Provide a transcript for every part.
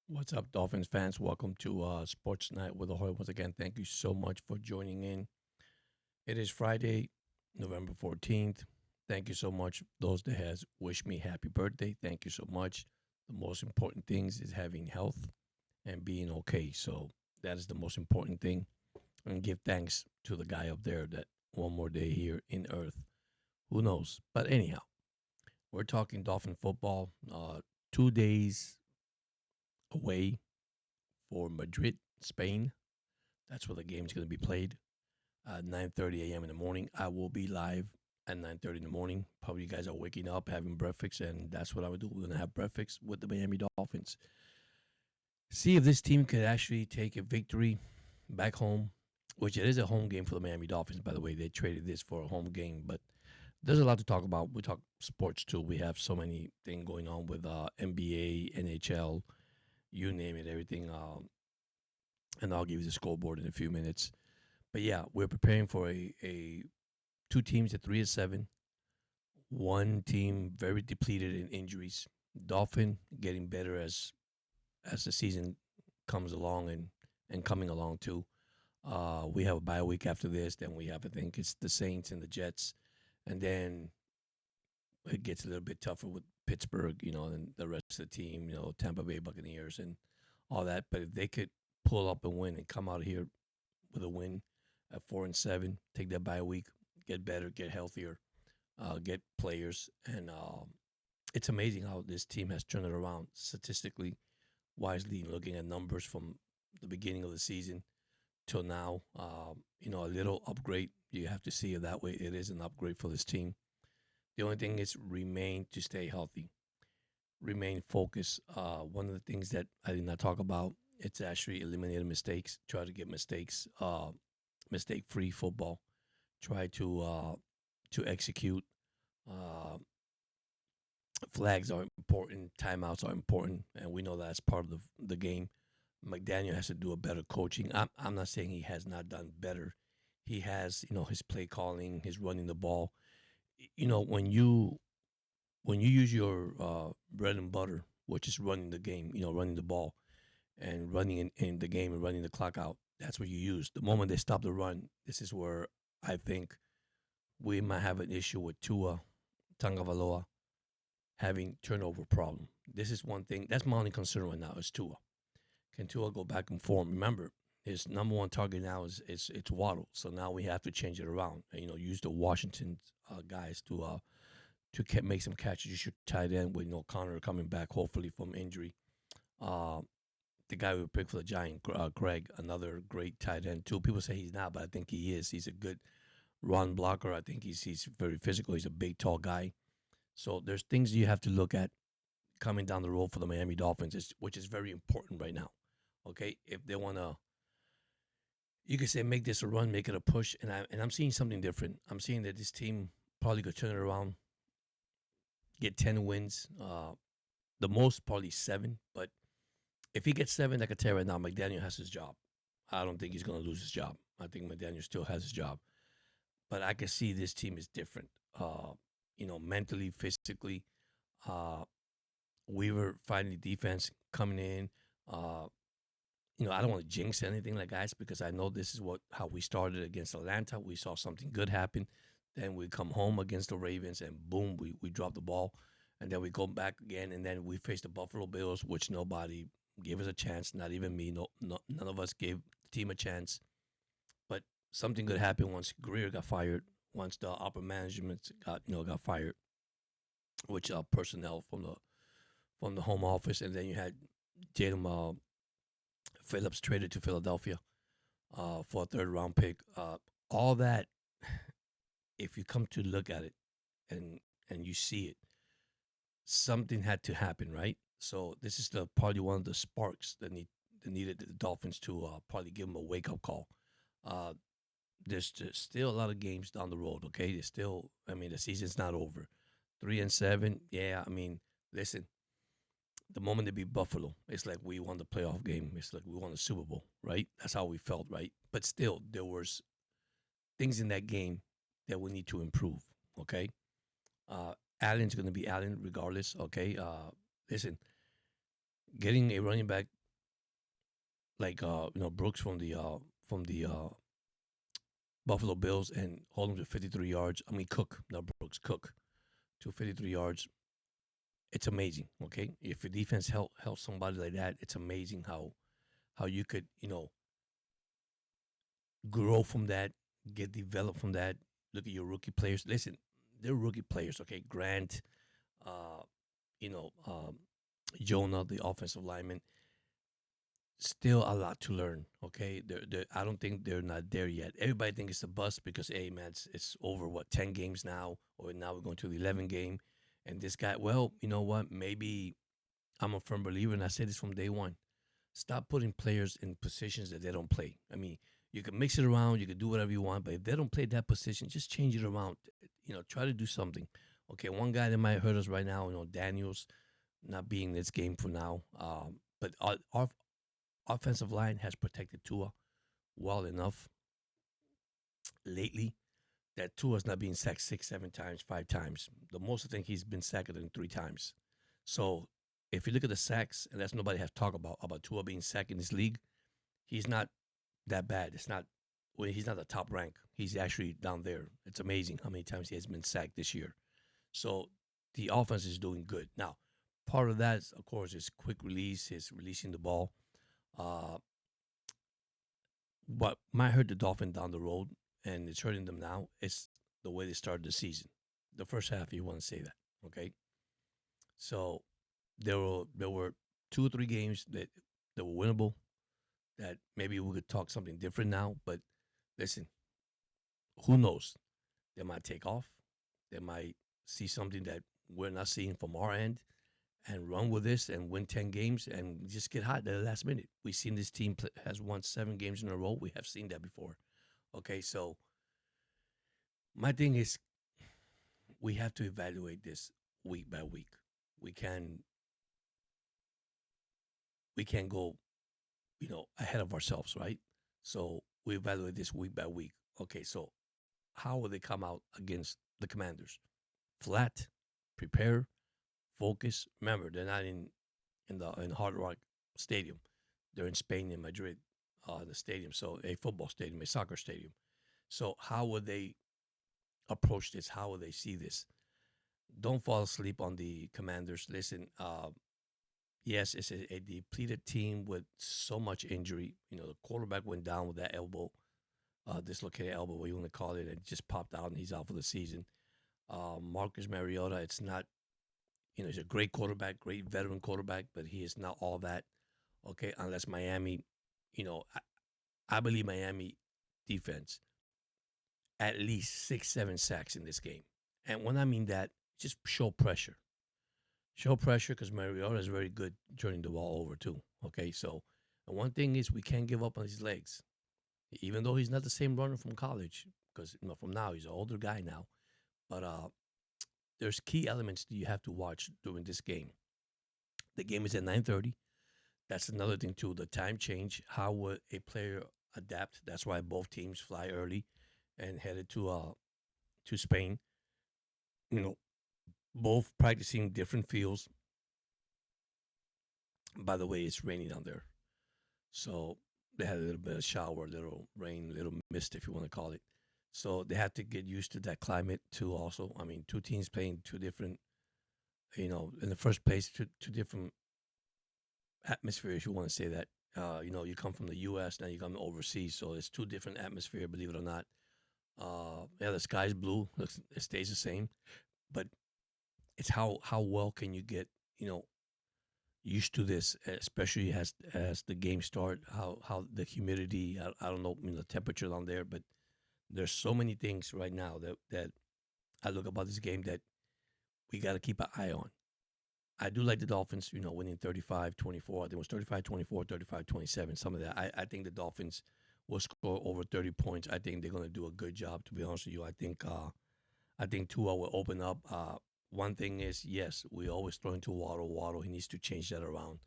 What's up, Dolphins fans? Welcome to Sports Night with the Hoy. Once again, thank you so much for joining in. It is Friday, November 14th. Thank you so much. Those that has wished me happy birthday, thank you so much. The most important things is having health and being okay. So that is the most important thing. And give thanks to the guy up there that one more day here in Earth. Who knows? But anyhow, we're talking Dolphin football. 2 days away for Madrid, Spain. That's where the game's going to be played. 9:30 a.m. in the morning. I will be live at 9:30 in the morning. Probably you guys are waking up, having breakfast, and that's what I would do. We're gonna have breakfast with the Miami Dolphins. See if this team could actually take a victory back home, which it is a home game for the Miami Dolphins. By the way, they traded this for a home game, but there's a lot to talk about. We talk sports too. We have so many things going on with NBA, NHL, you name it, everything. And I'll give you the scoreboard in a few minutes. But yeah, we're preparing for a two teams at 3-7. One team very depleted in injuries. Dolphin getting better as the season comes along and coming along too. We have a bye week after this. Then we have, I think it's the Saints and the Jets, and then it gets a little bit tougher with Pittsburgh, and the rest of the team, Tampa Bay Buccaneers and all that. But if they could pull up and win and come out of here with a win at 4-7, take that bye week, get better, get healthier, get players, and it's amazing how this team has turned it around statistically, wisely, looking at numbers from the beginning of the season till now. A little upgrade. You have to see it that way. It is an upgrade for this team. The only thing is remain to stay healthy, remain focused. One of the things that I did not talk about, it's actually eliminating mistakes. Try to get mistakes, mistake-free football. Try to execute. Uh, Flags are important, timeouts are important, and we know that's part of the game. McDaniel has to do a better coaching. I'm not saying he has not done better. He has, his play calling, his running the ball. You know, when you use your bread and butter, which is running the game, running the ball and running in the game and running the clock out, that's what you use. The moment they stop the run, this is where I think we might have an issue with Tua Tagovailoa having turnover problem. This is one thing that's my only concern right now is Tua. Can Tua go back and form? Remember, his number one target now is it's Waddle. So now we have to change it around. Use the Washington guys to make some catches. You should tight end with Connor coming back hopefully from injury. Uh, the guy we picked for the Giant, Greg, another great tight end too. People say he's not, but I think he is. He's a good run blocker. I think he's very physical. He's a big, tall guy. So there's things you have to look at coming down the road for the Miami Dolphins, which is very important right now. Okay, if they want to, you could say make this a run, make it a push, and I'm seeing something different. I'm seeing that this team probably could turn it around, get 10 wins, the most probably seven. But if he gets seven, I could tell you right now, McDaniel has his job. I don't think he's going to lose his job. I think McDaniel still has his job. But I can see this team is different. Mentally, physically. Uh, Weaver finding defense coming in. Uh, I don't want to jinx anything like guys because I know this is how we started against Atlanta. We saw something good happen. Then we come home against the Ravens and boom, we drop the ball. And then we go back again and then we face the Buffalo Bills, which nobody gave us a chance, not even me. No, none of us gave the team a chance. But something good happened once Greer got fired, once the upper management got fired, which personnel from the home office, and then you had Jalen Phillips traded to Philadelphia for a third round pick. All that, if you come to look at it and you see it, something had to happen, right? So this is the probably one of the sparks that needed the Dolphins to probably give them a wake up call. Uh, there's just still a lot of games down the road. Okay, there's still, I mean, the season's not over. 3-7, yeah. I mean, listen, the moment they beat Buffalo, it's like we won the playoff game. It's like we won the Super Bowl, right? That's how we felt, right? But still, there was things in that game that we need to improve. Okay, uh, Allen's going to be Allen regardless. Okay, listen, getting a running back like Brooks from the Buffalo Bills and hold him to 53 yards. I mean Cook, not Brooks, Cook to 53 yards. It's amazing. Okay, if your defense help somebody like that, it's amazing how you could grow from that, get developed from that. Look at your rookie players. Listen, they're rookie players. Okay, Grant, uh, you know, Jonah, the offensive lineman, still a lot to learn. Okay, I don't think they're not there yet. Everybody thinks it's a bust because, hey, man, it's over what 10 games now, or now we're going to the 11 game, and this guy. Well, you know what? Maybe I'm a firm believer, and I said this from day one. Stop putting players in positions that they don't play. I mean, you can mix it around, you can do whatever you want, but if they don't play that position, just change it around. Try to do something. Okay, one guy that might hurt us right now, Daniels not being in this game for now. But our offensive line has protected Tua well enough lately that Tua's not being sacked 6, 7 times, 5 times. The most I think he's been sacked than 3 times. So if you look at the sacks, and that's nobody has talked about Tua being sacked in this league, he's not that bad. It's not well, he's not the top rank. He's actually down there. It's amazing how many times he has been sacked this year. So the offense is doing good. Now, part of that, of course, is quick release, is releasing the ball. Uh, what might hurt the Dolphins down the road, and it's hurting them now, is the way they started the season. The first half, you want to say that, okay? So there were 2 or 3 games that were winnable. That maybe we could talk something different now. But listen, who knows? They might take off. They might see something that we're not seeing from our end and run with this and win 10 games and just get hot at the last minute. We've seen this team has won 7 games in a row. We have seen that before. Okay, so my thing is we have to evaluate this week by week. We can we can go, ahead of ourselves, right? So we evaluate this week by week. Okay, so how will they come out against the Commanders? Flat, prepare, focus. Remember, they're not in Hard Rock Stadium. They're in Spain, in Madrid, the stadium. So a football stadium, a soccer stadium. So how would they approach this? How will they see this? Don't fall asleep on the Commanders. Listen, yes, it's a depleted team with so much injury. The quarterback went down with that elbow, dislocated elbow, what you want to call it, and just popped out, and he's out for the season. Marcus Mariota, it's not, he's a great quarterback, great veteran quarterback, but he is not all that. Okay, unless Miami, you know, I believe Miami defense at least 6, 7 sacks in this game. And when I mean that, just show pressure. Show pressure because Mariota is very good turning the ball over too. Okay, so and one thing is we can't give up on his legs, even though he's not the same runner from college. Because from now he's an older guy now, but there's key elements that you have to watch during this game. The game is at 9:30. That's another thing too. The time change. How would a player adapt? That's why both teams fly early and headed to Spain. You know, both practicing different fields. By the way, it's raining down there, so they had a little bit of shower, a little rain, a little mist, if you want to call it. So they had to get used to that climate too. Also, I mean, two teams playing two different. In the first place, two different atmospheres. You want to say that. You come from the U.S. now you come overseas, so it's two different atmosphere. Believe it or not. Yeah, the sky's blue. It stays the same, but it's how well can you get used to this, especially as the game start. How the humidity. I don't know the temperature down there, but there's so many things right now that I look about this game that we got to keep an eye on. I do like the Dolphins, winning 35-24. I think it was 35-24, 35-27, some of that. I think the Dolphins will score over 30 points. I think they're going to do a good job, to be honest with you. I think Tua will open up. One thing is, yes, we always throw into Waddle. Waddle, he needs to change that around.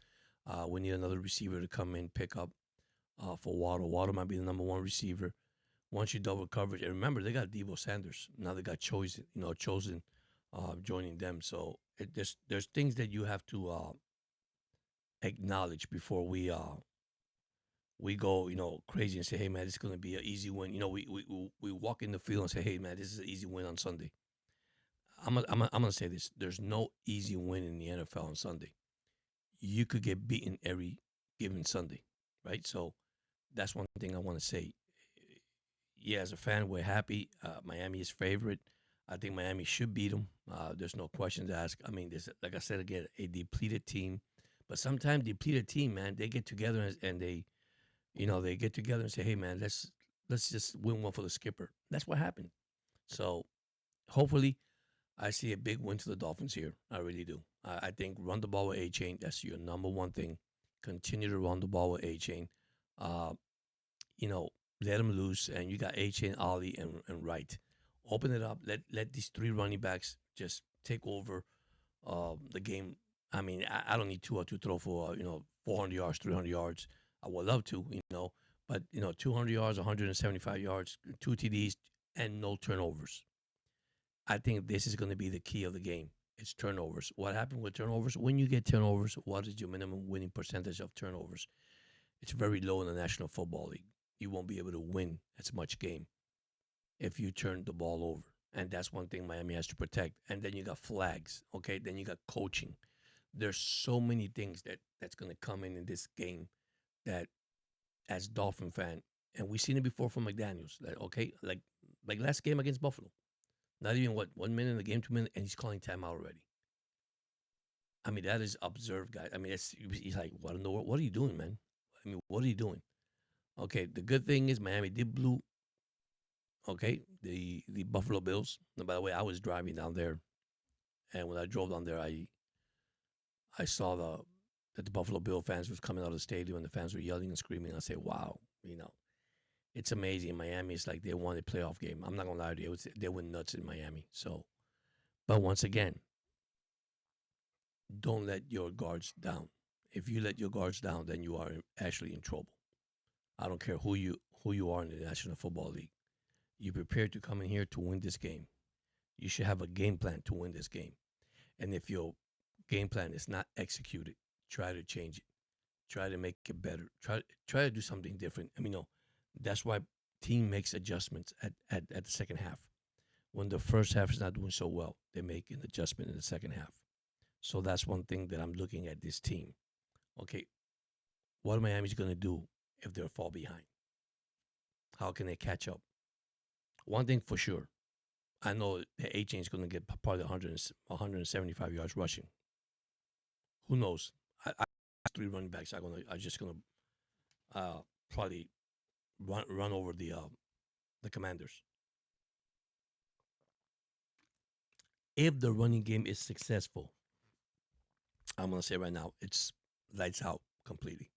We need another receiver to come in, pick up for Waddle. Waddle might be the number one receiver. Once you double coverage, and remember, they got Debo Sanders. Now they got chosen joining them. So there's things that you have to acknowledge before we we go, crazy and say, "Hey, man, this is gonna be an easy win." We walk in the field and say, "Hey, man, this is an easy win on Sunday." I'm gonna say this: there's no easy win in the NFL on Sunday. You could get beaten every given Sunday, right? So that's one thing I want to say. Yeah, as a fan, we're happy. Miami is favorite. I think Miami should beat them. There's no question to ask. I mean, there's, like I said again, a depleted team, but sometimes depleted team, man, they get together and they get together and say, "Hey, man, let's just win one for the skipper." That's what happened. So hopefully, I see a big win to the Dolphins here. I really do. I think run the ball with A Chain. That's your number one thing. Continue to run the ball with A Chain. Uh, you know, let them loose, and you got A Chain, Ollie, and Wright. Open it up. Let these three running backs just take over the game. I mean, I don't need Tua to throw for 400 yards, 300 yards. I would love to, but 200 yards, 175 yards, two TDs, and no turnovers. I think this is going to be the key of the game. It's turnovers. What happened with turnovers? When you get turnovers, what is your minimum winning percentage of turnovers? It's very low in the National Football League. You won't be able to win as much game if you turn the ball over. And that's one thing Miami has to protect. And then you got flags, okay? Then you got coaching. There's so many things that's going to come in this game that as Dolphin fan, and we've seen it before from McDaniels, that okay, like last game against Buffalo. Not even 1 minute in the game, 2 minutes, and he's calling timeout already. I mean, that is observed, guys. I mean, he's like, what in the world? What are you doing, man? I mean, what are you doing? Okay, the good thing is Miami did blue. Okay, the Buffalo Bills. And by the way, I was driving down there, and when I drove down there, I saw that the Buffalo Bill fans was coming out of the stadium, and the fans were yelling and screaming. I say, wow, it's amazing. Miami is like they won a playoff game. I'm not gonna lie to you, they went nuts in Miami. So, but once again, don't let your guards down. If you let your guards down, then you are actually in trouble. I don't care who you are in the National Football League. You prepared to come in here to win this game. You should have a game plan to win this game. And if your game plan is not executed, try to change it. Try to make it better. Try to do something different. I mean, no, that's why team makes adjustments at the second half. When the first half is not doing so well, they make an adjustment in the second half. So that's one thing that I'm looking at this team. Okay, what are Miami's going to do if they fall behind? How can they catch up? One thing for sure, I know the A chain is going to get probably 175 yards rushing. Who knows? I three running backs are just going to probably run over the Commanders. If the running game is successful, I'm going to say right now it's lights out completely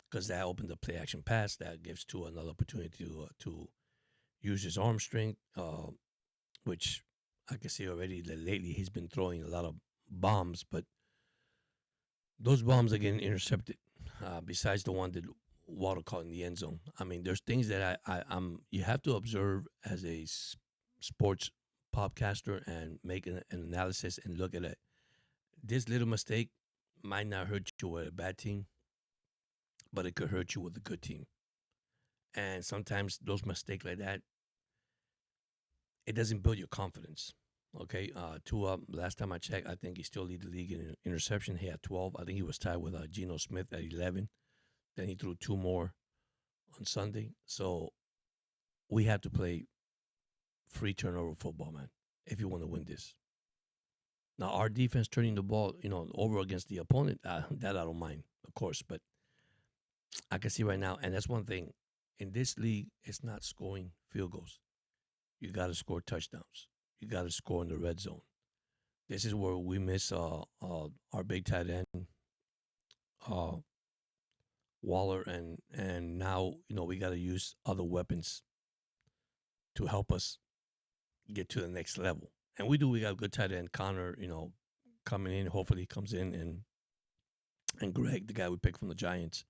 because that opens the play action pass that gives to another opportunity to use his arm strength, which I can see already that lately he's been throwing a lot of bombs, but those bombs are getting intercepted. Besides the one that Water caught in the end zone. I mean, there's things that I'm you have to observe as a sports podcaster and make an analysis and look at it. This little mistake might not hurt you with a bad team, but it could hurt you with a good team. And sometimes those mistakes like that, it doesn't build your confidence. Okay, Tua. Last time I checked, I think he still lead the league in interception. He had 12. I think he was tied with Geno Smith at 11. Then he threw two more on Sunday. So we have to play free turnover football, man, if you want to win this. Now our defense turning the ball, over against the opponent, that I don't mind, of course. But I can see right now, and that's one thing in this league, it's not scoring field goals. You got to score touchdowns. You got to score in the red zone. This is where we miss our big tight end, uh, Waller, and now we got to use other weapons to help us get to the next level. And we do. We got a good tight end, Connor. Coming in. Hopefully, he comes in and Greg, the guy we picked from the Giants,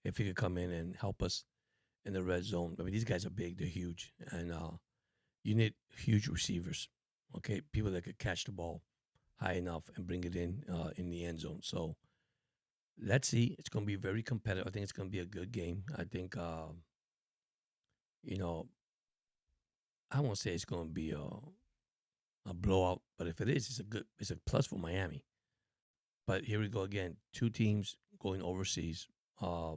if he could come in and help us in the red zone. I mean, these guys are big. They're huge, and you need huge receivers. Okay, people that could catch the ball high enough and bring it in the end zone. So Let's see. It's going to be very competitive. I think it's going to be a good game. I think, you know, I won't say it's going to be a blowout, but if it is, it's a plus for Miami. But here we go again. Two teams going overseas. Uh,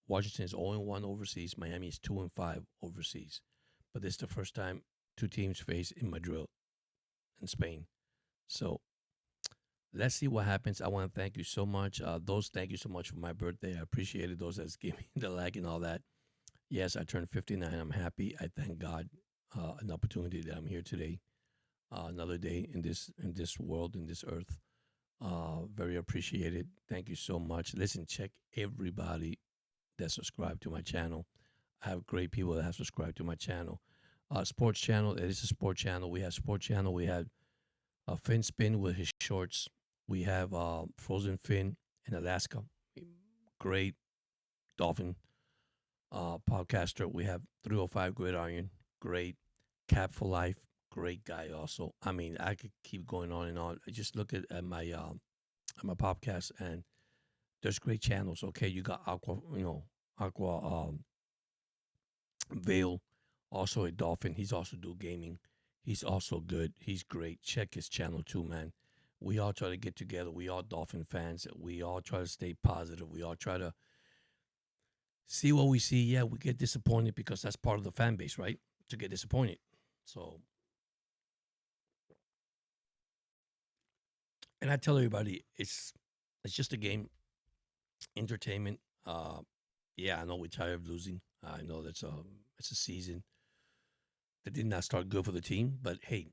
Washington is 0-1 overseas. Miami is 2-5 overseas. But this is the first time two teams face in Madrid in Spain. So let's see what happens. I want to thank you so much. Thank you so much for my birthday. I appreciate it. Those that gave me the like and all that. Yes, I turned 59. I'm happy. I thank God an opportunity that I'm here today. Another day in this world, in this earth. Very appreciated. Thank you so much. Listen, check everybody that subscribed to my channel. I have great people that have subscribed to my channel. Sports channel. It is a sports channel. We have sports channel. We have Finn Spin with his shorts. We have Frozen Finn in Alaska. Great dolphin podcaster. We have 305 Gridiron. Great. Cap for Life. Great guy also. I mean, I could keep going on and on. I just look at my podcast, and there's great channels. Okay, you got Aqua Vale, also a dolphin. He's also do gaming. He's also good. He's great. Check his channel too, man. We all try to get together. We all dolphin fans. We all try to stay positive. We all try to see what we see. Yeah, we get disappointed because that's part of the fan base, right? To get disappointed. So, and I tell everybody, it's just a game, entertainment. Yeah, I know we're tired of losing. I know it's a season that did not start good for the team, but hey,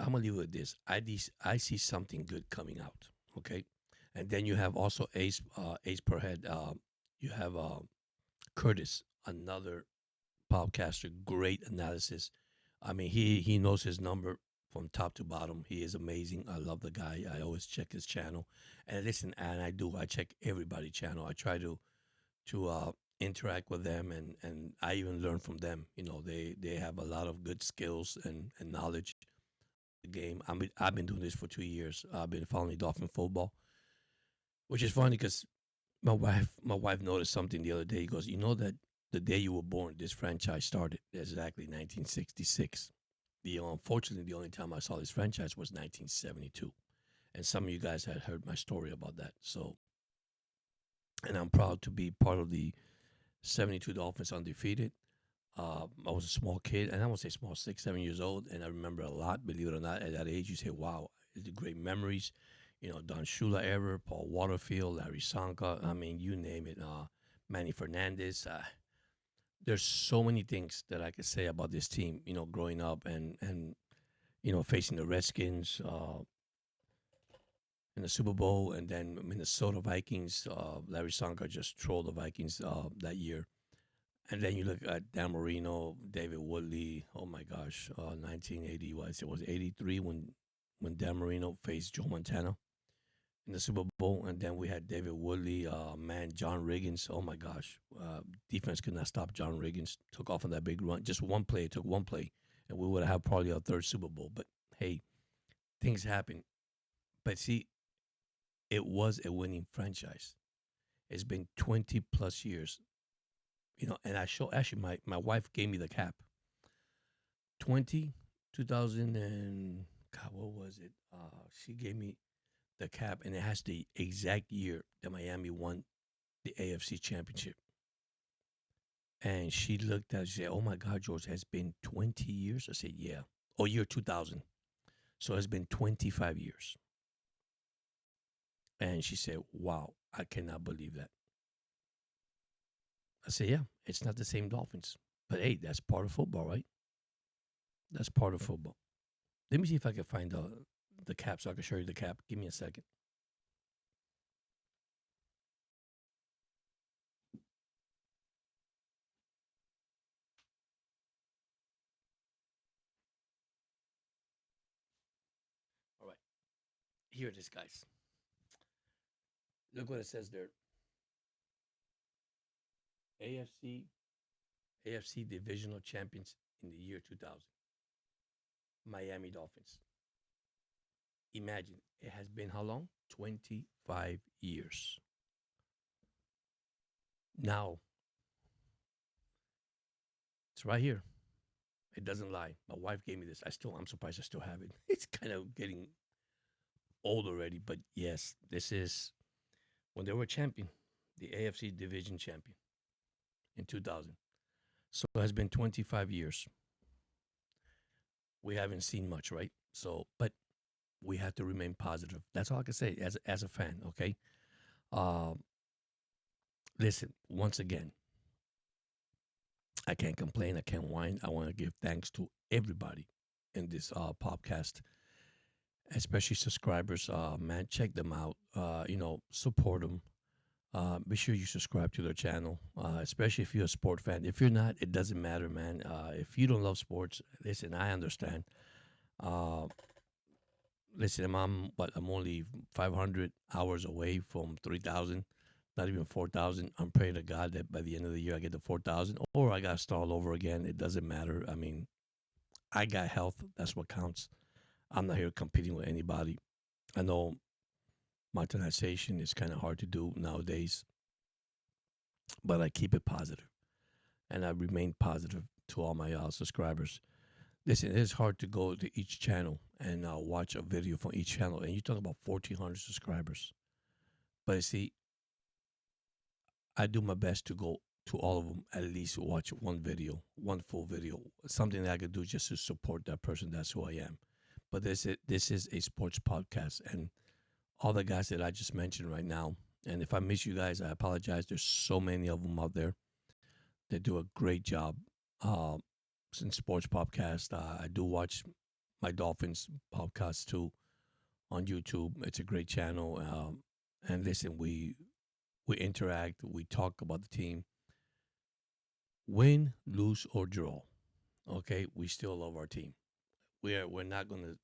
I'm gonna leave it with this. I see something good coming out. Okay, and then you have also Ace per head. You have Curtis, another podcaster, great analysis. I mean, he knows his number from top to bottom. He is amazing. I love the guy. I always check his channel, and listen, and I do. I check everybody's channel. I try to interact with them, and I even learn from them. You know, they have a lot of good skills and knowledge. The game. I've been doing this for 2 years. I've been following Dolphin football, which is funny because my wife noticed something the other day. He goes, you know that the day you were born, this franchise started exactly 1966. Unfortunately, the only time I saw this franchise was 1972, and some of you guys had heard my story about that. So, and I'm proud to be part of the 72 Dolphins undefeated. I was a small kid, and I won't say small, 6, 7 years old, and I remember a lot. Believe it or not, at that age, you say, "Wow, it's great memories." You know, Don Shula era, Paul Waterfield, Larry Sanka. I mean, you name it. Manny Fernandez. There's so many things that I could say about this team. You know, growing up and facing the Redskins in the Super Bowl, and then Minnesota Vikings. Larry Sanka just trolled the Vikings that year. And then you look at Dan Marino, David Woodley. Oh my gosh, 1980 was it was 83 when Dan Marino faced Joe Montana in the Super Bowl, and then we had David Woodley, man, John Riggins. Oh my gosh, defense could not stop John Riggins. Took off on that big run, just one play. It took one play, and we would have had probably our third Super Bowl. But hey, things happen. But see, it was a winning franchise. It's been 20 plus years, and I show actually my wife gave me the cap 20 2000 and God, what was it? She gave me the cap, and it has the exact year that Miami won the AFC Championship. And she looked at it, she said, "Oh my God, George, has been 20 years." I said, "Yeah." Oh, year 2000. So it's been 25 years. And she said, "Wow, I cannot believe that." I said, "Yeah, it's not the same Dolphins, but hey, that's part of football, right? That's part of football." Let me see if I can find the cap so I can show you the cap. Give me a second. All right. Here it is, guys. Look what it says there. AFC AFC Divisional Champions in the year 2000. Miami Dolphins. Imagine it has been how long? 25 years. Now it's right here. It doesn't lie. My wife gave me this. I'm surprised I still have it. It's kind of getting old already, but yes, this is when they were champion, the AFC division champion in 2000. So it has been 25 years. We haven't seen much, right? So, but we have to remain positive. That's all I can say as a fan. Okay. Um, Listen, once again, I can't complain. I can't whine. I want to give thanks to everybody in this podcast, especially subscribers. Man, check them out. Support them. Be sure you subscribe to their channel, especially if you're a sport fan. If you're not, it doesn't matter, man. If you don't love sports, listen, I understand. Uh, Listen, I'm only 500 hours away from 3,000, not even 4,000. I'm praying to God that by the end of the year I get to 4,000, or I got to start all over again. It doesn't matter. I mean, I got health. That's what counts. I'm not here competing with anybody. I know monetization is kind of hard to do nowadays, but I keep it positive and I remain positive to all my subscribers. Listen, it is hard to go to each channel and watch a video from each channel, and you talk about 1,400 subscribers. But you see, I do my best to go to all of them, at least watch one video, one full video, something that I could do just to support that person. That's who I am. But this is a sports podcast, and all the guys that I just mentioned right now. And if I miss you guys, I apologize. There's so many of them out there that do a great job. Uh, in sports podcast, I do watch my Dolphins podcast too on YouTube. It's a great channel. And listen, we interact, we talk about the team, win, lose, or draw. Okay, we still love our team. We're not gonna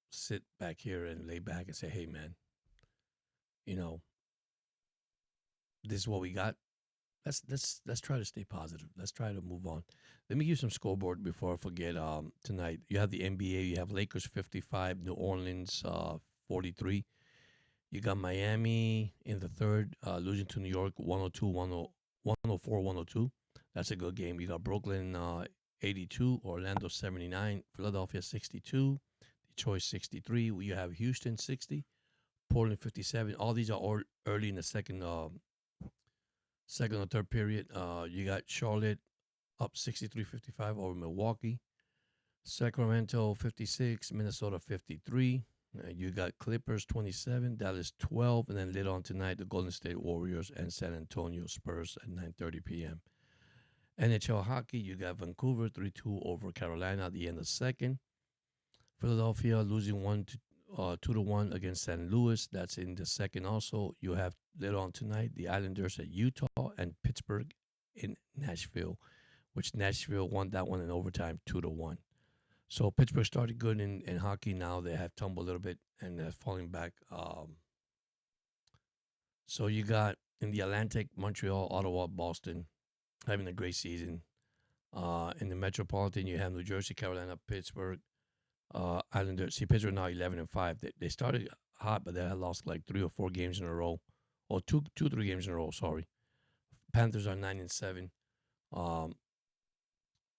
sit back here and lay back and say, hey man, you know, this is what we got. Let's try to stay positive. Let's try to move on. Let me give you some scoreboard before I forget. Tonight you have the NBA. You have Lakers 55, New Orleans 43. You got Miami in the third, losing to New York 102, 104, 102. That's a good game. You got Brooklyn 82, Orlando 79, Philadelphia 62, Detroit 63. You have Houston 60, Portland 57. All these are all early in the second or third period. You got Charlotte up 63-55 over Milwaukee. Sacramento 56, Minnesota 53. You got Clippers 27, Dallas 12, and then later on tonight the Golden State Warriors and San Antonio Spurs at 9:30 p.m. NHL hockey, you got Vancouver 3-2 over Carolina at the end of second. Philadelphia losing 2-1 against St. Louis. That's in the second also. You have later on tonight the Islanders at Utah and Pittsburgh in Nashville, which Nashville won that one in overtime 2-1. So Pittsburgh started good in hockey. Now they have tumbled a little bit and they're falling back. So you got in the Atlantic, Montreal, Ottawa, Boston having a great season. In the Metropolitan, you have New Jersey, Carolina, Pittsburgh, Islanders. See, Pittsburgh now 11-5. They started hot, but they had lost like 3 or 4 games in a row, or 3 games in a row. Sorry. Panthers are 9-7. Um,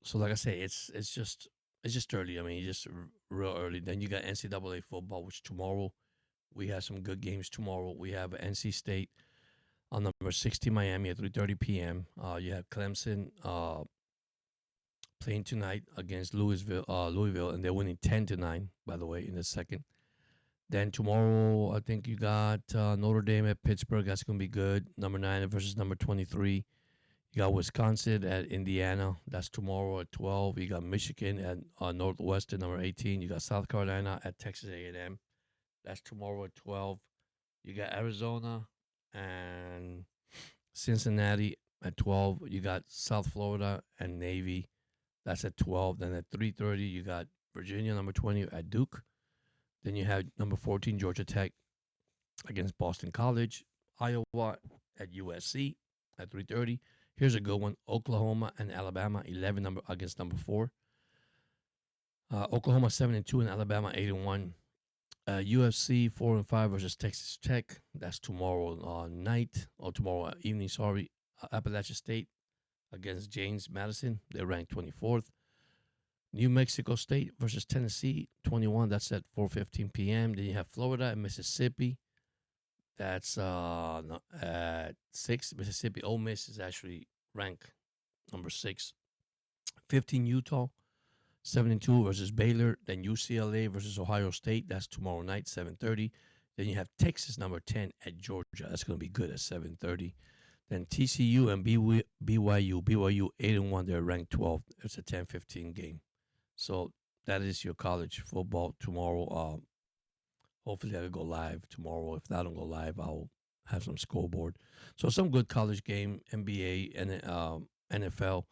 so like I say, it's just early. I mean, just real early. Then you got NCAA football, which tomorrow we have some good games. Tomorrow we have NC State on number 60 Miami at 3:30 p.m. You have Clemson playing tonight against Louisville, and they're winning 10-9. By the way, in the second. Then tomorrow, I think you got Notre Dame at Pittsburgh. That's gonna be good. Number 9 versus number 23. You got Wisconsin at Indiana. That's tomorrow at 12. You got Michigan at Northwestern, number 18. You got South Carolina at Texas A&M. That's tomorrow at 12. You got Arizona and Cincinnati at 12. You got South Florida and Navy. That's at 12. Then at 3:30, you got Virginia, number 20, at Duke. Then you have number 14, Georgia Tech against Boston College. Iowa at USC at 3:30. Here's a good one: Oklahoma and Alabama, 11 against number 4. Oklahoma 7-2 and Alabama 8-1. UFC 4-5 versus Texas Tech. That's tomorrow night or tomorrow evening. Sorry, Appalachian State against James Madison. They're ranked 24th. New Mexico State versus Tennessee 21. That's at 4:15 p.m. Then you have Florida and Mississippi. That's at 6. Mississippi Ole Miss is actually ranked number 6. 15 Utah 7-2 versus Baylor. Then UCLA versus Ohio State. That's tomorrow night 7:30. Then you have Texas number 10 at Georgia. That's going to be good at 7:30. Then TCU and BYU. BYU 8-1. They're ranked 12. It's a 10:15 game. So that is your college football tomorrow. Hopefully I will go live tomorrow. If I don't go live, I'll have some scoreboard. So some good college game, NBA and NFL.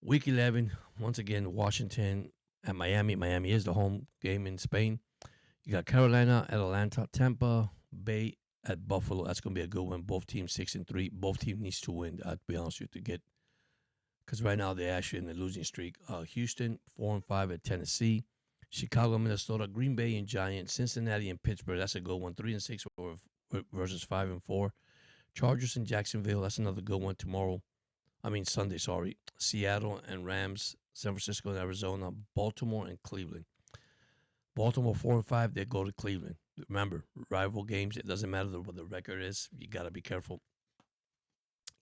Week 11, once again, Washington at Miami. Miami is the home game in Spain. You got Carolina at Atlanta, Tampa Bay at Buffalo. That's going to be a good one. Both teams 6-3. Both teams needs to win, to be honest with you, to get, because right now they're actually in the losing streak. Houston 4-5 at Tennessee. Chicago, Minnesota, Green Bay and Giants, Cincinnati and Pittsburgh. That's a good one. 3-6 versus 5-4. Chargers and Jacksonville. That's another good one tomorrow. Sunday, sorry. Seattle and Rams, San Francisco and Arizona, Baltimore and Cleveland. Baltimore 4-5, they go to Cleveland. Remember, rival games, it doesn't matter what the record is. You got to be careful.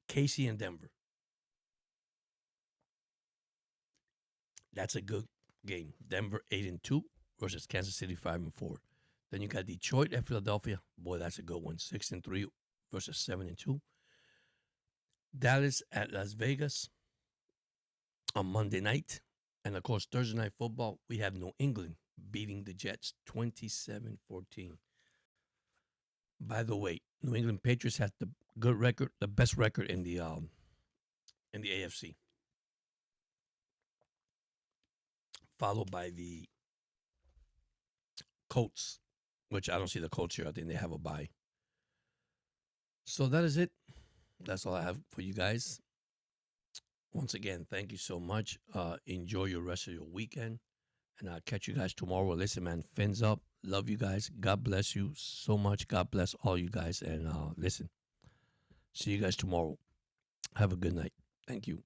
KC and Denver. That's a good game. Denver 8-2 versus Kansas City 5-4. Then you got Detroit and Philadelphia. Boy, that's a good one. 6-3 versus 7-2. Dallas at Las Vegas on Monday night. And of course, Thursday night football, we have New England beating the Jets 27-14. By the way, New England Patriots have the good record, the best record in the AFC. Followed by the Colts, which I don't see the Colts here. I think they have a bye. So that is it. That's all I have for you guys. Once again, thank you so much. Enjoy your rest of your weekend. And I'll catch you guys tomorrow. Listen, man, fins up. Love you guys. God bless you so much. God bless all you guys. And listen, see you guys tomorrow. Have a good night. Thank you.